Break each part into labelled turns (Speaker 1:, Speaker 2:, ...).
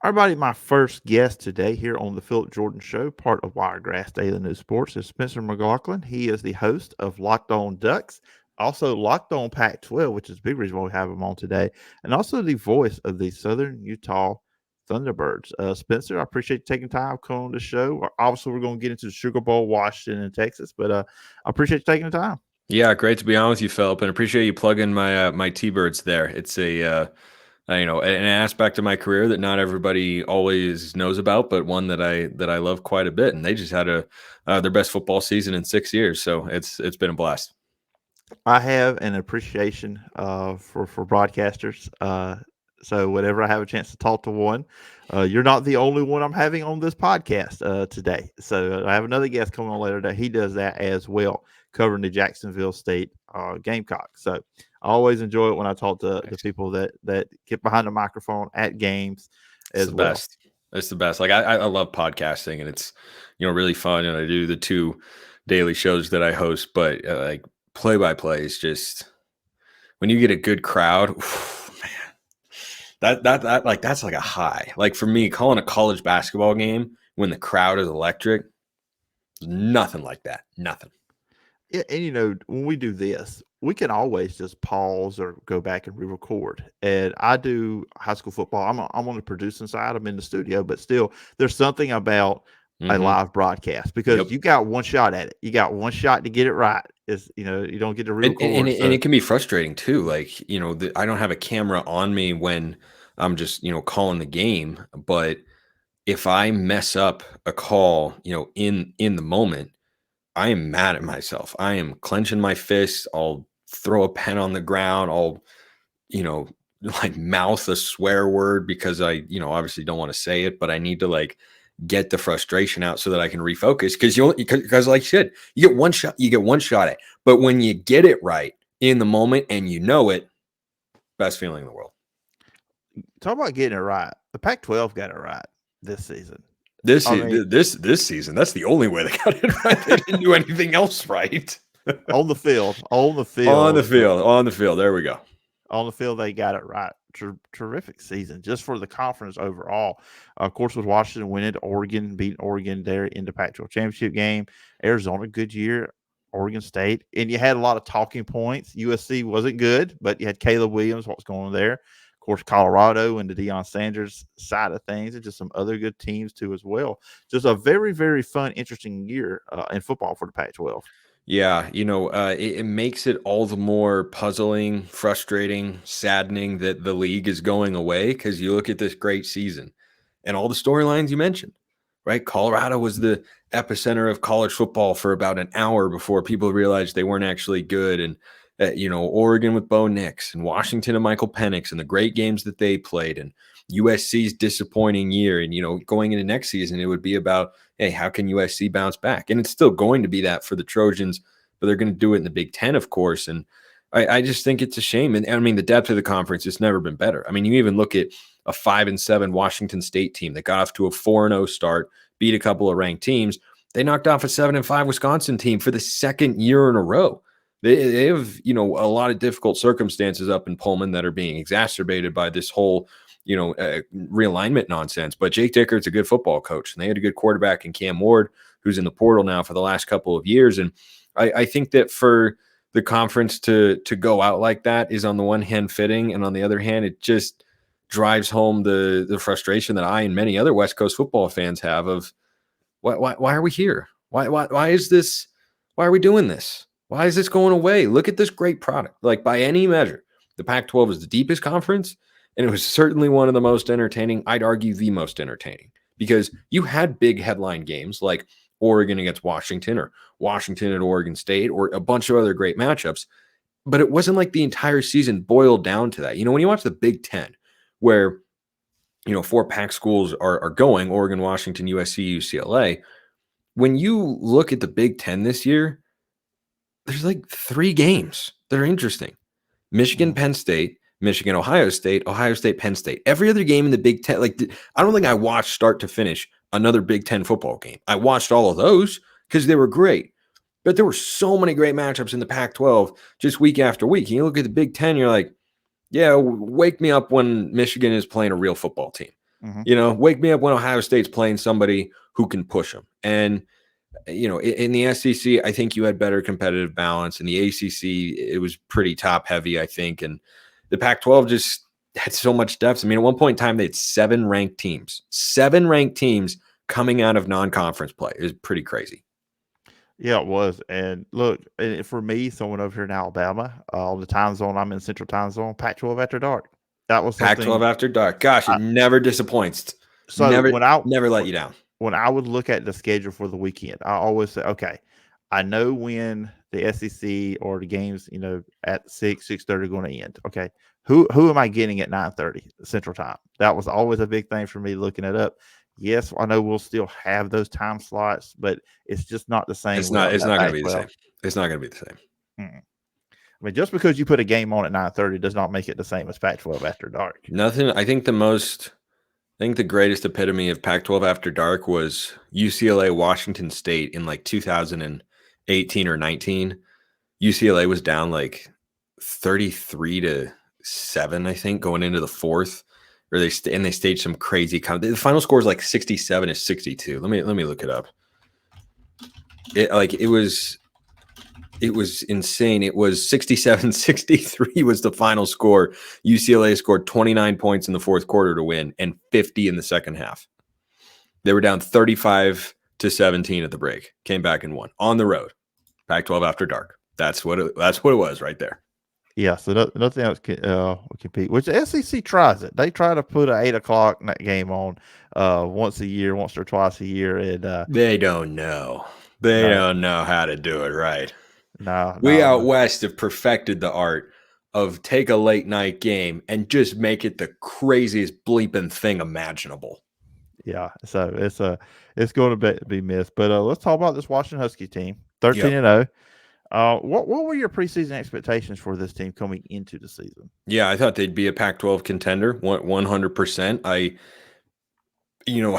Speaker 1: Everybody, my first guest today here on the Phillip Jordan Show, part of Wiregrass Daily News Sports, is Spencer McLaughlin. He is the host of Locked On Ducks, also Locked On Pac-12, which is a big reason why we have him on today, and also the voice of the Southern Utah Thunderbirds. Spencer, I appreciate you taking time coming on the show. Obviously, we're going to get into the Sugar Bowl, Washington, and Texas, but I appreciate you taking the time.
Speaker 2: Yeah, great to be on with you, Philip, and appreciate you plugging my T-Birds there. It's an aspect of my career that not everybody always knows about, but one that I love quite a bit. And they just had their best football season in 6 years, so it's been a blast.
Speaker 1: I have an appreciation for broadcasters. So whenever I have a chance to talk to one, you're not the only one I'm having on this podcast today. So I have another guest coming on later today. He does that as well, covering the Jacksonville State Gamecocks. So I always enjoy it when I talk to the people that get behind the microphone at games
Speaker 2: It's
Speaker 1: as
Speaker 2: the
Speaker 1: well.
Speaker 2: best. It's the best. Like I love podcasting, and it's really fun. And I do the two daily shows that I host, but like play by play is just when you get a good crowd. Man, that's like a high. Like for me, calling a college basketball game when the crowd is electric, nothing like that. Nothing.
Speaker 1: Yeah, and when we do this, we can always just pause or go back and re-record. And I do high school football. I'm on the producing side. I'm in the studio, but still, there's something about a live broadcast because you got one shot at it. You got one shot to get it right. You don't get to re-record.
Speaker 2: And it can be frustrating too. Like, I don't have a camera on me when I'm just, calling the game. But if I mess up a call, in the moment, I am mad at myself. I am clenching my fist. I'll throw a pen on the ground. I'll, like mouth a swear word because I, obviously don't want to say it, but I need to like get the frustration out so that I can refocus. Because like you said, you get one shot at it. But when you get it right in the moment and it, best feeling in the world.
Speaker 1: Talk about getting it right. The Pac-12 got it right this season.
Speaker 2: This season, that's the only way they got it right. They didn't do anything else right.
Speaker 1: on the field.
Speaker 2: On the field. There we go.
Speaker 1: On the field, they got it right. Terrific season just for the conference overall. Of course, with Washington winning, Oregon beating Oregon there in the Pac-12 championship game. Arizona, good year. Oregon State, and you had a lot of talking points. USC wasn't good, but you had Caleb Williams. What was going on there? Of course, Colorado and the Deion Sanders side of things, and just some other good teams too as well. Just a very, very fun, interesting year in football for the Pac-12.
Speaker 2: Yeah, it makes it all the more puzzling, frustrating, saddening that the league is going away because you look at this great season and all the storylines you mentioned, right? Colorado was the epicenter of college football for about an hour before people realized they weren't actually good. And, Oregon with Bo Nix and Washington and Michael Penix and the great games that they played and USC's disappointing year. And, going into next season, it would be about, hey, how can USC bounce back? And it's still going to be that for the Trojans, but they're going to do it in the Big Ten, of course. And I just think it's a shame. And I mean, the depth of the conference has never been better. I mean, you even look at a 5-7 Washington State team that got off to a 4-0 start, beat a couple of ranked teams. They knocked off a 7-5 Wisconsin team for the second year in a row. They have, a lot of difficult circumstances up in Pullman that are being exacerbated by this whole, realignment nonsense. But Jake Dickert's a good football coach, and they had a good quarterback in Cam Ward, who's in the portal now for the last couple of years. And I think that for the conference to go out like that is on the one hand fitting, and on the other hand, it just drives home the frustration that I and many other West Coast football fans have of why are we here? Why is this? Why are we doing this? Why is this going away? Look at this great product. Like by any measure, the Pac-12 is the deepest conference, and it was certainly one of the most entertaining. I'd argue the most entertaining because you had big headline games like Oregon against Washington or Washington at Oregon State or a bunch of other great matchups, but it wasn't like the entire season boiled down to that. When you watch the Big Ten, where 4 Pac schools are going, Oregon, Washington, USC, UCLA, when you look at the Big Ten this year, there's like 3 games that are interesting. Michigan, Penn State, Michigan, Ohio State, Penn State. Every other game in the Big Ten, like I don't think I watched start to finish another Big Ten football game. I watched all of those because they were great. But there were so many great matchups in the Pac-12 just week after week. And you look at the Big Ten, you're like, yeah, wake me up when Michigan is playing a real football team.
Speaker 1: Hmm.
Speaker 2: Wake me up when Ohio State's playing somebody who can push them. And in the SEC, I think you had better competitive balance. In the ACC, it was pretty top heavy, I think. And the Pac-12 just had so much depth. I mean, at one point in time, they had seven ranked teams coming out of non-conference play. It was pretty crazy.
Speaker 1: Yeah, it was. And look, for me, someone over here in Alabama, on the time zone, I'm in Central Time Zone, Pac-12 after dark. That was
Speaker 2: Pac-12
Speaker 1: something.
Speaker 2: after dark. Gosh, it
Speaker 1: I,
Speaker 2: never disappoints.
Speaker 1: so
Speaker 2: Never, never let you down.
Speaker 1: when I would look at the schedule for the weekend, I always say, okay, I know when the SEC or the games, at 6:30 are going to end. Okay, who am I getting at 9:30 Central Time? That was always a big thing for me looking it up. Yes, I know we'll still have those time slots, but it's just not the same
Speaker 2: It's not.
Speaker 1: without
Speaker 2: It's
Speaker 1: that
Speaker 2: not going to be the
Speaker 1: Pac-12.
Speaker 2: same. It's not going to be the same.
Speaker 1: Mm. I mean, just because you put a game on at 9:30 does not make it the same as Pac-12 after dark.
Speaker 2: Nothing. I think the greatest epitome of Pac-12 after dark was UCLA Washington State in like 2018 or 19. UCLA was down like 33-7, I think, going into the fourth. Or they staged some crazy. The final score is like 67-62. Let me look it up. It was insane. It was 67-63 was the final score. UCLA scored 29 points in the fourth quarter to win and 50 in the second half. They were down 35-17 at the break. Came back and won on the road. Pac-12 after dark. That's what it was right there.
Speaker 1: Yeah, so nothing else can compete. Which the SEC tries it. They try to put an 8 o'clock game on once or twice a year, and
Speaker 2: They don't know. They
Speaker 1: no,
Speaker 2: don't know how to do it right.
Speaker 1: no,
Speaker 2: We
Speaker 1: no,
Speaker 2: out
Speaker 1: no.
Speaker 2: west have perfected the art of take a late night game and just make it the craziest bleeping thing imaginable.
Speaker 1: Yeah, so it's going to be missed. But let's talk about this Washington Husky team, 13
Speaker 2: Yep.
Speaker 1: and 0. What were your preseason expectations for this team coming into the season?
Speaker 2: Yeah, I thought they'd be a Pac-12 contender, 100%. I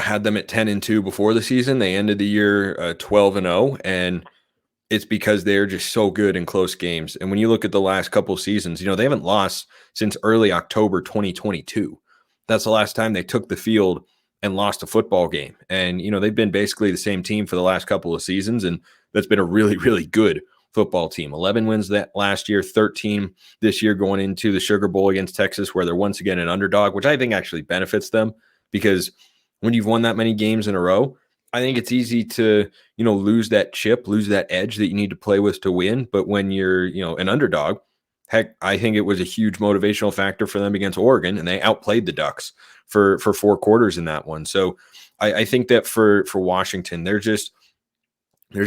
Speaker 2: had them at 10-2 before the season. They ended the year 12-0, and it's because they're just so good in close games. And when you look at the last couple of seasons, they haven't lost since early October 2022. That's the last time they took the field and lost a football game. And, they've been basically the same team for the last couple of seasons. And that's been a really, really good football team. 11 wins that last year, 13 this year going into the Sugar Bowl against Texas, where they're once again an underdog, which I think actually benefits them because when you've won that many games in a row, I think it's easy to, lose that chip, lose that edge that you need to play with to win. But when you're, an underdog, heck, I think it was a huge motivational factor for them against Oregon, and they outplayed the Ducks for 4 quarters in that one. So I think that for Washington, there's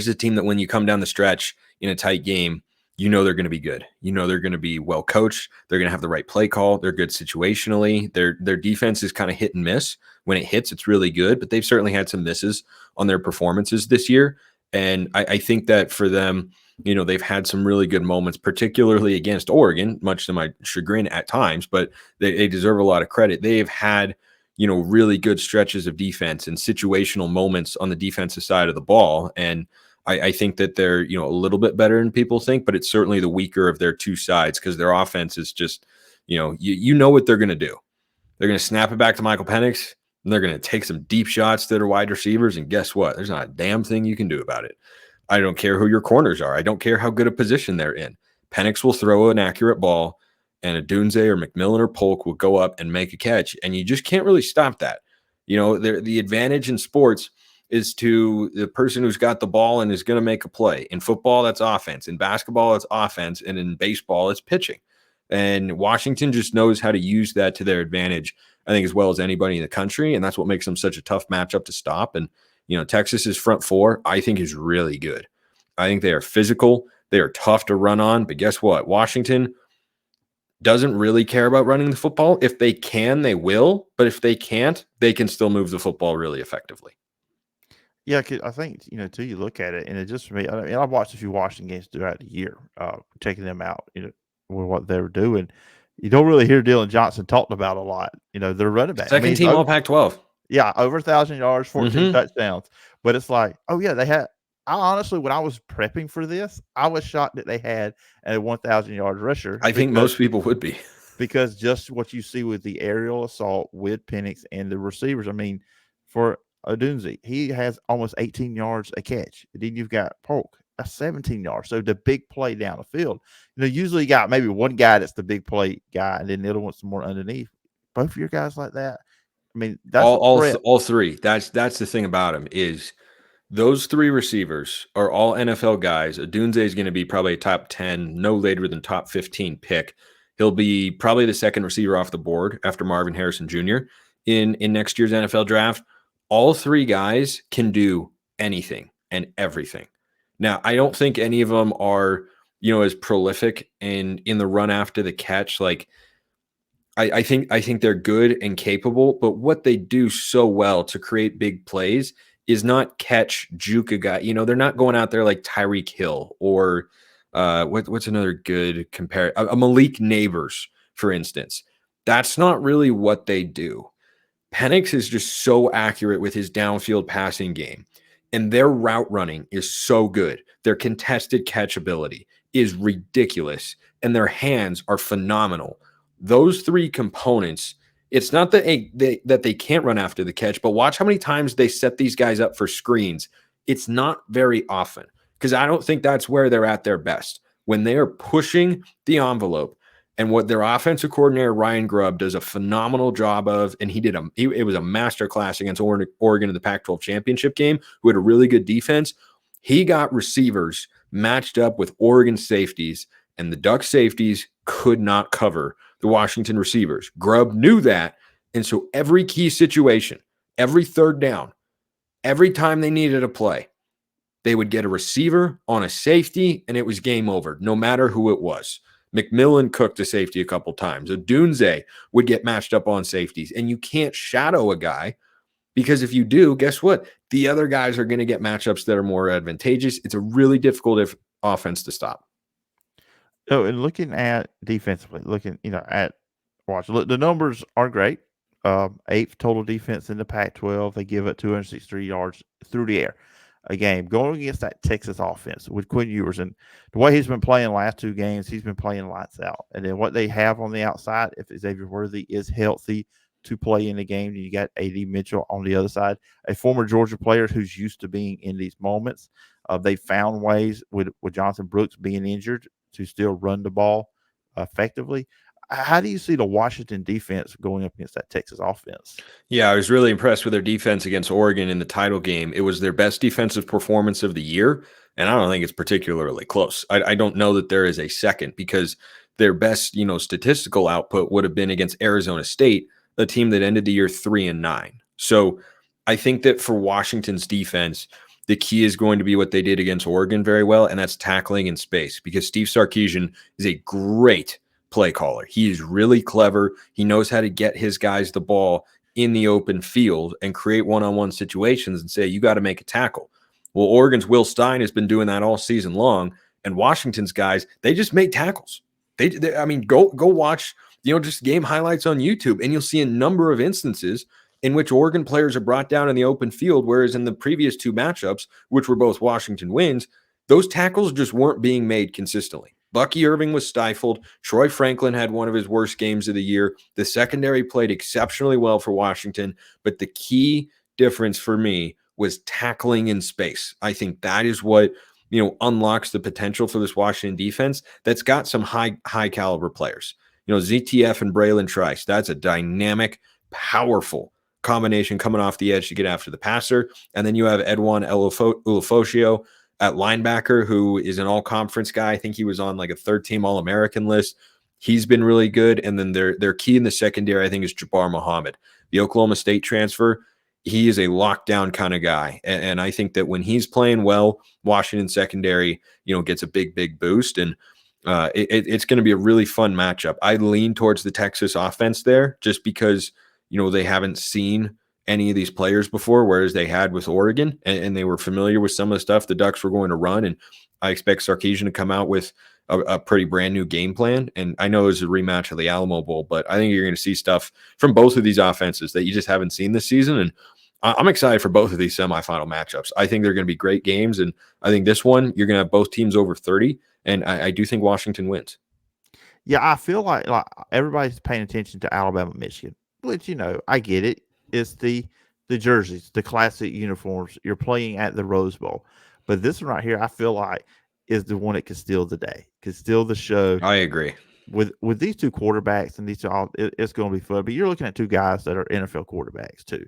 Speaker 2: a team that when you come down the stretch in a tight game, they're going to be good. They're going to be well coached. They're going to have the right play call. They're good situationally. Their defense is kind of hit and miss. When it hits, it's really good, but they've certainly had some misses on their performances this year. And I think that for them, they've had some really good moments, particularly against Oregon, much to my chagrin at times, but they deserve a lot of credit. They've had, really good stretches of defense and situational moments on the defensive side of the ball. And I think that they're, a little bit better than people think, but it's certainly the weaker of their two sides because their offense is just, you know what they're going to do. They're going to snap it back to Michael Penix, and they're going to take some deep shots to their wide receivers. And guess what? There's not a damn thing you can do about it. I don't care who your corners are. I don't care how good a position they're in. Penix will throw an accurate ball, and a Dunze or McMillan or Polk will go up and make a catch. And you just can't really stop that. The advantage in sports is to the person who's got the ball and is going to make a play. In football, that's offense. In basketball, it's offense. And in baseball, it's pitching. And Washington just knows how to use that to their advantage, I think, as well as anybody in the country. And that's what makes them such a tough matchup to stop. And, Texas's front four, I think, is really good. I think they are physical. They are tough to run on. But guess what? Washington doesn't really care about running the football. If they can, they will. But if they can't, they can still move the football really effectively.
Speaker 1: Yeah, 'cause I think, too, you look at it, and it just for me, I mean, I've watched a few Washington games throughout the year, checking them out, with what they were doing. You don't really hear Dylan Johnson talked about a lot. Their running back. I mean,
Speaker 2: Second team all Pac-12.
Speaker 1: yeah, over 1,000 yards, 14
Speaker 2: Mm-hmm.
Speaker 1: touchdowns. But it's like, oh yeah, they had. I honestly, when I was prepping for this, I was shocked that they had a 1,000 yard rusher.
Speaker 2: I think most people would be.
Speaker 1: because just what you see with the aerial assault with Penix and the receivers. I mean, for Odunze, he has almost 18 yards a catch. And then you've got Polk, a 17 yards. So the big play down the field. Usually you got maybe one guy that's the big play guy, and then the other one's some more underneath. Both of your guys like that. I mean, that's a threat.
Speaker 2: All three. That's the thing about him is those three receivers are all NFL guys. Odunze is going to be probably a top 10, no later than top 15 pick. He'll be probably the second receiver off the board after Marvin Harrison Jr. in next year's NFL draft. All three guys can do anything and everything. Now, I don't think any of them are, as prolific and in the run after the catch. Like I think they're good and capable, but what they do so well to create big plays is not catch, juke a guy. They're not going out there like Tyreek Hill or what's another good compare? A Malik Neighbors, for instance. That's not really what they do. Penix is just so accurate with his downfield passing game, and their route running is so good. Their contested catch ability is ridiculous, and their hands are phenomenal. Those three components, it's not that they can't run after the catch, but watch how many times they set these guys up for screens. It's not very often because I don't think that's where they're at their best. When they are pushing the envelope, and what their offensive coordinator Ryan Grubb does a phenomenal job of, and it was a master class against Oregon in the Pac-12 championship game, who had a really good defense. He got receivers matched up with Oregon safeties, and the Duck safeties could not cover the Washington receivers. Grubb knew that, and so every key situation, every third down, every time they needed a play, they would get a receiver on a safety, and it was game over, no matter who it was. McMillan cooked a safety a couple times. Odunze would get matched up on safeties, and you can't shadow a guy because if you do, guess what? The other guys are going to get matchups that are more advantageous. It's a really difficult offense to stop.
Speaker 1: Oh, and looking at defensively, at look, the numbers are great. Eighth total defense in the Pac-12. They give up 263 yards through the air a game. Going against that Texas offense with Quinn Ewers, and the way he's been playing the last two games, he's been playing lights out. And then what they have on the outside, if Xavier Worthy is healthy to play in the game, you got A.D. Mitchell on the other side, a former Georgia player who's used to being in these moments. They found ways with Jonathan Brooks being injured to still run the ball effectively. How do you see the Washington defense going up against that Texas offense?
Speaker 2: Yeah, I was really impressed with their defense against Oregon in the title game. It was their best defensive performance of the year, and I don't think it's particularly close. I don't know that there is a second because their best, statistical output would have been against Arizona State, a team that ended the year 3-9. So I think that for Washington's defense, the key is going to be what they did against Oregon very well, and that's tackling in space because Steve Sarkisian is a great play caller. He is really clever. He knows how to get his guys the ball in the open field and create one-on-one situations and say, you got to make a tackle. Well, Oregon's Will Stein has been doing that all season long, and Washington's guys, they just make tackles. Go watch, just game highlights on YouTube, and you'll see a number of instances in which Oregon players are brought down in the open field, whereas in the previous two matchups, which were both Washington wins, those tackles just weren't being made consistently. Bucky Irving was stifled. Troy Franklin had one of his worst games of the year. The secondary played exceptionally well for Washington, but the key difference for me was tackling in space. I think that is what unlocks the potential for this Washington defense that's got some high caliber players. ZTF and Braylon Trice, that's a dynamic, powerful combination coming off the edge to get after the passer. And then you have Edwan Ulufosio at linebacker, who is an all-conference guy. I think he was on like a third-team All-American list. He's been really good. And then their key in the secondary, I think, is Jabbar Muhammad, the Oklahoma State transfer. He is a lockdown kind of guy. And I think that when he's playing well, Washington secondary, gets a big boost. And it's going to be a really fun matchup. I lean towards the Texas offense there just because they haven't seen any of these players before, whereas they had with Oregon, and they were familiar with some of the stuff the Ducks were going to run. And I expect Sarkisian to come out with a pretty brand new game plan. And I know it's a rematch of the Alamo Bowl, but I think you're going to see stuff from both of these offenses that you just haven't seen this season. And I'm excited for both of these semifinal matchups. I think they're going to be great games. And I think this one, you're going to have both teams over 30. And I do think Washington wins.
Speaker 1: Yeah, I feel like everybody's paying attention to Alabama, Michigan, which I get it. It's the jerseys, the classic uniforms. You're playing at the Rose Bowl, but this one right here, I feel like is the one that could steal the day, could steal the show.
Speaker 2: I agree.
Speaker 1: With these two quarterbacks and these two, it's going to be fun. But you're looking at two guys that are NFL quarterbacks too.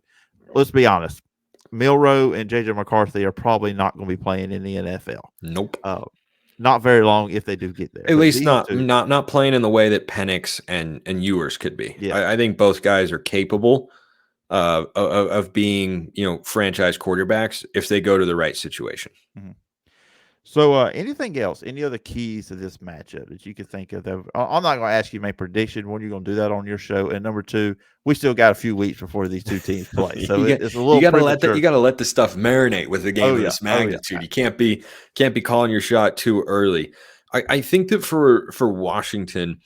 Speaker 1: Let's be honest. Milroe and JJ McCarthy are probably not going to be playing in the NFL.
Speaker 2: Nope.
Speaker 1: Not very long if they do get there.
Speaker 2: At
Speaker 1: But
Speaker 2: least
Speaker 1: these
Speaker 2: not
Speaker 1: two,
Speaker 2: not playing in the way that Penix and Ewers could be.
Speaker 1: yeah.
Speaker 2: I think both guys are capable of being franchise quarterbacks if they go to the right situation.
Speaker 1: Mm-hmm. So, anything else? Any other keys to this matchup that you could think of? I'm not going to ask you to make prediction when you're going to do that on your show. And number two, we still got a few weeks before these two teams play, so it's a little premature.
Speaker 2: You got to let the stuff marinate with a game of this magnitude. You can't be calling your shot too early. I think that for Washington,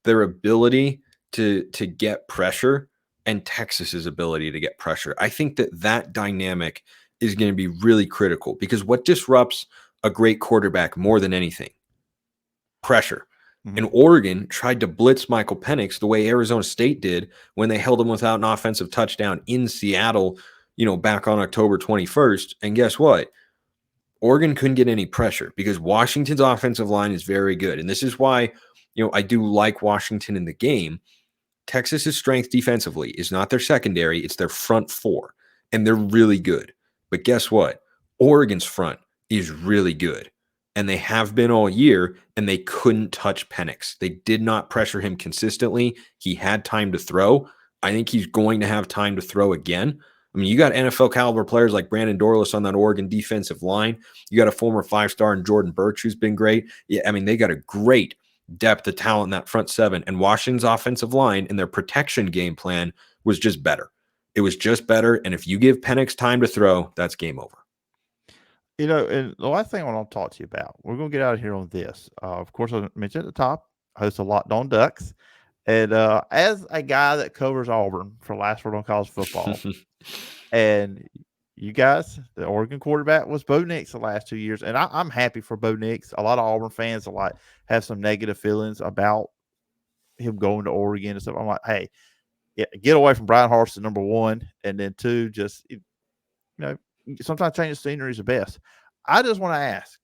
Speaker 2: their ability to get pressure and Texas's ability to get pressure, I think that dynamic is going to be really critical, because what disrupts a great quarterback more than anything? Pressure. Mm-hmm. And Oregon tried to blitz Michael Penix the way Arizona State did when they held him without an offensive touchdown in Seattle, back on October 21st. And guess what? Oregon couldn't get any pressure because Washington's offensive line is very good. And this is why, I do like Washington in the game. Texas's strength defensively is not their secondary, it's their front four. And they're really good. But guess what? Oregon's front is really good. And they have been all year, and they couldn't touch Penix. They did not pressure him consistently. He had time to throw. I think he's going to have time to throw again. I mean, you got NFL caliber players like Brandon Dorlus on that Oregon defensive line. You got a former 5-star in Jordan Birch, who's been great. Yeah, I mean, they got a great depth of talent in that front seven. And Washington's offensive line and their protection game plan was just better. It was just better. And if you give Penix time to throw, that's game over.
Speaker 1: And the last thing I want to talk to you about, we're going to get out of here on this. Of course, I mentioned at the top, I host a Locked On Ducks. And as a guy that covers Auburn for Last Word on College Football, and you guys, the Oregon quarterback was Bo Nix the last 2 years. And I'm happy for Bo Nix. A lot of Auburn fans have some negative feelings about him going to Oregon and stuff. I'm like, hey, yeah, get away from Brian Harsin, number one. And then two, just, sometimes change the scenery is the best. I just want to ask,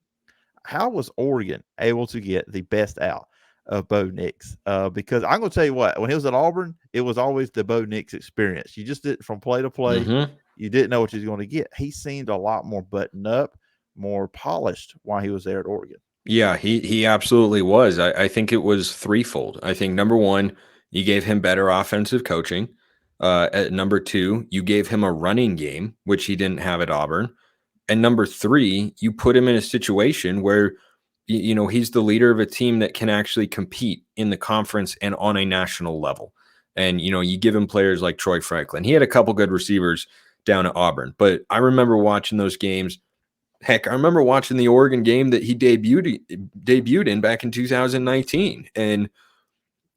Speaker 1: how was Oregon able to get the best out of Bo Nix? Because I'm going to tell you what, when he was at Auburn, it was always the Bo Nix experience. You just did from play to play. Mm-hmm. You didn't know what you was going to get. He seemed a lot more buttoned up, more polished while he was there at Oregon.
Speaker 2: Yeah, he absolutely was. I think it was threefold. I think number one, you gave him better offensive coaching. At number two, you gave him a running game, which he didn't have at Auburn. And number three, you put him in a situation where, he's the leader of a team that can actually compete in the conference and on a national level. And, you give him players like Troy Franklin. He had a couple good receivers down at Auburn. But I remember watching those games. Heck, I remember watching the Oregon game that he debuted in back in 2019. And,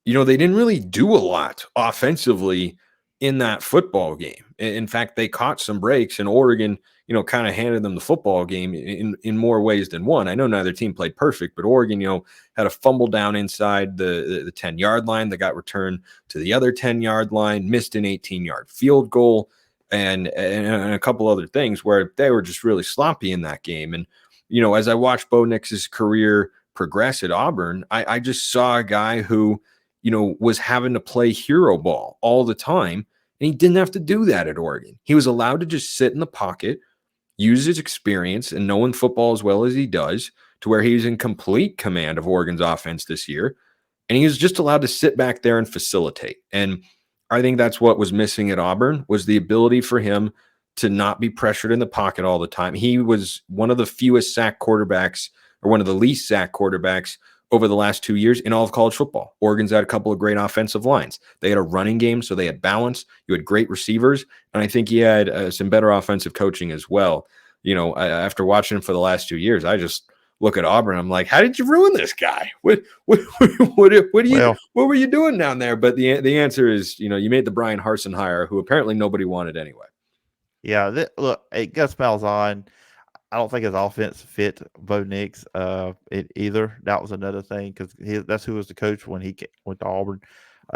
Speaker 2: they didn't really do a lot offensively in that football game. In fact, they caught some breaks, and Oregon, kind of handed them the football game in more ways than one. I know neither team played perfect, but Oregon, had a fumble down inside the 10-yard line that got returned to the other 10-yard line, missed an 18-yard field goal, and a couple other things where they were just really sloppy in that game. And, as I watched Bo Nix's career progress at Auburn, I just saw a guy who, was having to play hero ball all the time. And he didn't have to do that at Oregon. He was allowed to just sit in the pocket, use his experience and knowing football as well as he does, to where he was in complete command of Oregon's offense this year. And he was just allowed to sit back there and facilitate. And I think that's what was missing at Auburn, was the ability for him to not be pressured in the pocket all the time. He was one of the fewest sack quarterbacks, or one of the least sack quarterbacks over the last 2 years in all of college football. Oregon's had a couple of great offensive lines. They had a running game, so they had balance. You had great receivers, and I think he had some better offensive coaching as well. After watching him for the last 2 years, I just look at Auburn. I'm like, how did you ruin this guy? What were you doing down there? But the answer is, you made the Brian Harsin hire, who apparently nobody wanted anyway.
Speaker 1: Yeah, look, hey, Gus Malzahn, I don't think his offense fit Bo Nix either. That was another thing because that's who was the coach when he went to Auburn.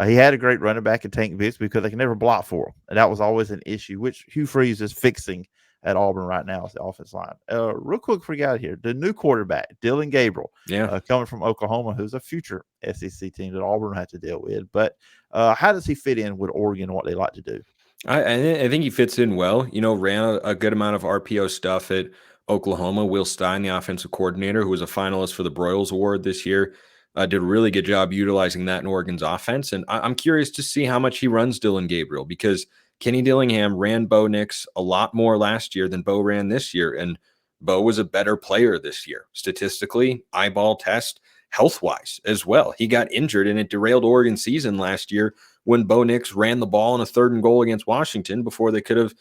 Speaker 1: He had a great running back in Tank Bixby because they can never block for him, and that was always an issue, which Hugh Freeze is fixing at Auburn right now is the offense line. Real quick, before we got here, the new quarterback, Dylan Gabriel,
Speaker 2: Yeah.
Speaker 1: coming from Oklahoma, who's a future SEC team that Auburn had to deal with. But how does he fit in with Oregon and what they like to do?
Speaker 2: I think he fits in well. Ran a good amount of RPO stuff at Oklahoma. Will Stein, the offensive coordinator, who was a finalist for the Broyles Award this year, did a really good job utilizing that in Oregon's offense. And I'm curious to see how much he runs Dylan Gabriel because Kenny Dillingham ran Bo Nix a lot more last year than Bo ran this year. And Bo was a better player this year, statistically, eyeball test, health wise as well. He got injured and it derailed Oregon's season last year when Bo Nix ran the ball on a 3rd and goal against Washington before they could have,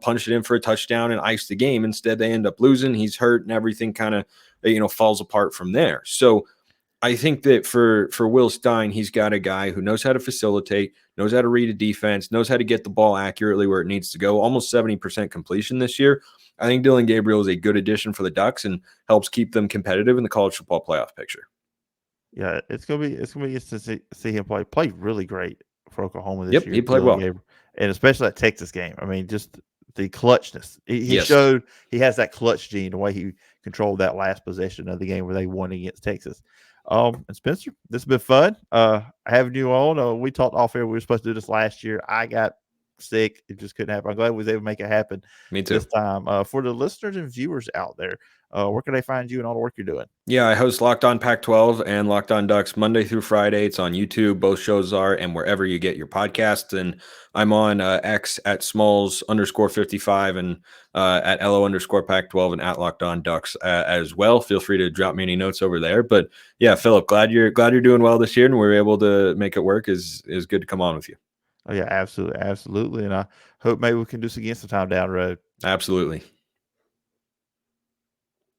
Speaker 2: punched it in for a touchdown and iced the game. Instead, they end up losing. He's hurt and everything kind of, falls apart from there. So I think that for Will Stein, he's got a guy who knows how to facilitate, knows how to read a defense, knows how to get the ball accurately where it needs to go. Almost 70% completion this year. I think Dylan Gabriel is a good addition for the Ducks and helps keep them competitive in the college football playoff picture.
Speaker 1: Yeah, it's gonna be interesting to see him play. Played really great for Oklahoma this
Speaker 2: Yep,
Speaker 1: year.
Speaker 2: he played well.
Speaker 1: Gabriel, and especially that Texas game. I mean, just the clutchness. He
Speaker 2: Yes.
Speaker 1: showed he has that clutch gene. The way he controlled that last possession of the game where they won against Texas. And Spencer, this has been fun. Having you on. We talked off air. We were supposed to do this last year. I got sick. It just couldn't happen. I'm glad we was able to make it happen.
Speaker 2: Me too.
Speaker 1: This time. For the listeners and viewers out there, where can they find you and all the work you're doing?
Speaker 2: Yeah, I host Locked On Pac-12 and Locked On Ducks Monday through Friday. It's on YouTube. Both shows are, and wherever you get your podcasts. And I'm on X at Smalls_55 and at LO_Pac-12 and at Locked On Ducks as well. Feel free to drop me any notes over there. But yeah, Phillip, glad you're doing well this year and we were able to make it work. Is good to come on with you.
Speaker 1: Oh yeah, absolutely, absolutely. And I hope maybe we can do this again sometime down the road.
Speaker 2: Absolutely.